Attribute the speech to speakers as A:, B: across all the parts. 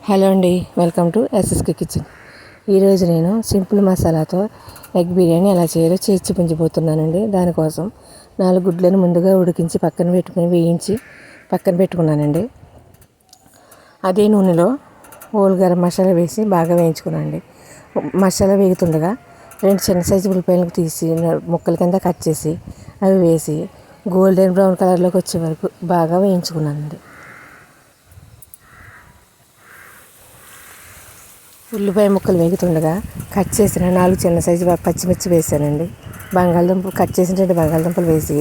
A: Hello అండి, welcome to SSK kitchen. ఈరోజు నేను సింపుల్ మసాలాతో ఎగ్ బిర్యానీ ఎలా చేయాలో చేసి చూపించబోతున్నానండి. దానికోసం 4 గుడ్లను ముందుగా ఉడికించి పక్కన పెట్టుకుని వేయించి పక్కన పెట్టుకున్నానండి. అదే నూనెలో హోల్ గరం మసాలా వేసి బాగా వేయించుకున్నానండి. మసాలా వేగుతుండగా 2 చిన్న సైజు ఉల్లిపాయలకు తీసి ముక్కల కింద కట్ చేసి అవి వేసి గోల్డెన్ బ్రౌన్ కలర్లోకి వచ్చే వరకు బాగా వేయించుకున్నానండి. ఉల్లిపాయ ముక్కలు వేగుతుండగా కట్ చేసిన 4 చిన్న సైజు పచ్చిమిర్చి వేసానండి. బంగాళదుంపలు కట్ చేసిన 2 బంగాళదుంపలు వేసి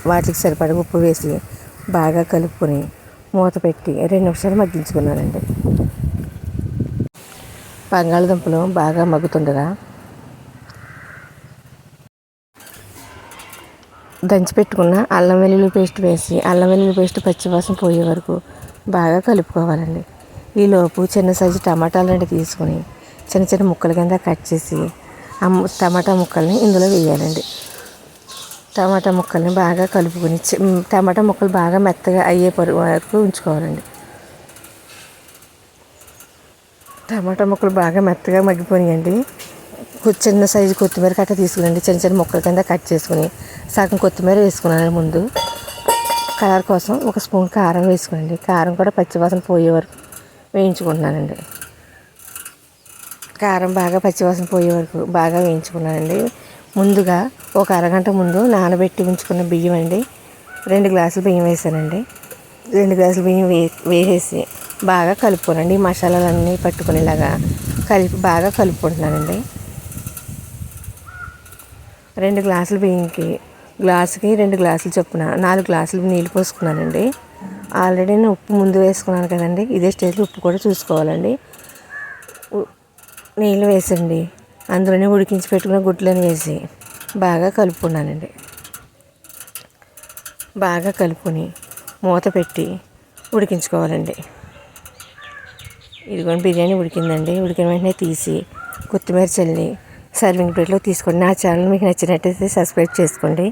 A: వాటికి సరిపడా ఉప్పు వేసి బాగా కలుపుకొని మూత పెట్టి 2 నిమిషాలు మగ్గించుకున్నానండి. బంగాళదుంపలు బాగా మగ్గుతుండగా దంచి పెట్టుకున్న అల్లం వెల్లుల్లి పేస్ట్ వేసి అల్లం వెల్లుల్లి పేస్ట్ పచ్చివాసన పోయే వరకు బాగా కలుపుకోవాలండి. ఈలోపు చిన్న సైజు టమాటాలు 2 తీసుకొని చిన్న చిన్న ముక్కల కింద కట్ చేసి టమాటా ముక్కల్ని ఇందులో వేయాలండి. టమాటా ముక్కల్ని బాగా కలుపుకొని టమాటా ముక్కలు బాగా మెత్తగా అయ్యే వరకు ఉంచుకోవాలండి. టమాటా ముక్కలు బాగా మెత్తగా మగ్గిపోయాయండి. చిన్న సైజు కొత్తిమీర కట్ట తీసుకురండి. చిన్న చిన్న ముక్కల కింద కట్ చేసుకుని సగం కొత్తిమీర వేసుకున్నాను. ముందు కలర్ కోసం 1 స్పూన్ కారం వేసుకోండి. కారం కూడా పచ్చివాసన పోయే వరకు వేయించుకుంటున్నానండి. కారం బాగా పచ్చివాసన పోయే వరకు బాగా వేయించుకున్నానండి. ముందుగా ఒక అరగంట ముందు నానబెట్టి ఉంచుకున్న బియ్యం అండి, 2 గ్లాసులు బియ్యం వేసానండి. 2 గ్లాసులు బియ్యం వేసేసి బాగా కలుపుకోనండి. మసాలాలన్నీ పట్టుకునేలాగా బాగా కలుపుకుంటున్నానండి. 2 గ్లాసుల బియ్యంకి గ్లాసుకి 2 గ్లాసులు చొప్పున 4 గ్లాసులు నీళ్ళు పోసుకున్నానండి. ఆల్రెడీ నేను ఉప్పు ముందు వేసుకున్నాను కదండి. ఇదే స్టేజ్లో ఉప్పు కూడా చూసుకోవాలండి. నీళ్ళు వేసండి. అందులోనే ఉడికించి పెట్టుకున్న గుడ్లను వేసి బాగా కలుపుకున్నానండి. బాగా కలుపుకొని మూత పెట్టి ఉడికించుకోవాలండి. ఇదిగోండి బిర్యానీ ఉడికిందండి. ఉడికిన వెంటనే తీసి కొత్తిమీర చల్లి సర్వింగ్ ప్లేట్లో తీసుకోండి. నా ఛానల్ మీకు నచ్చినట్టయితే సబ్స్క్రైబ్ చేసుకోండి.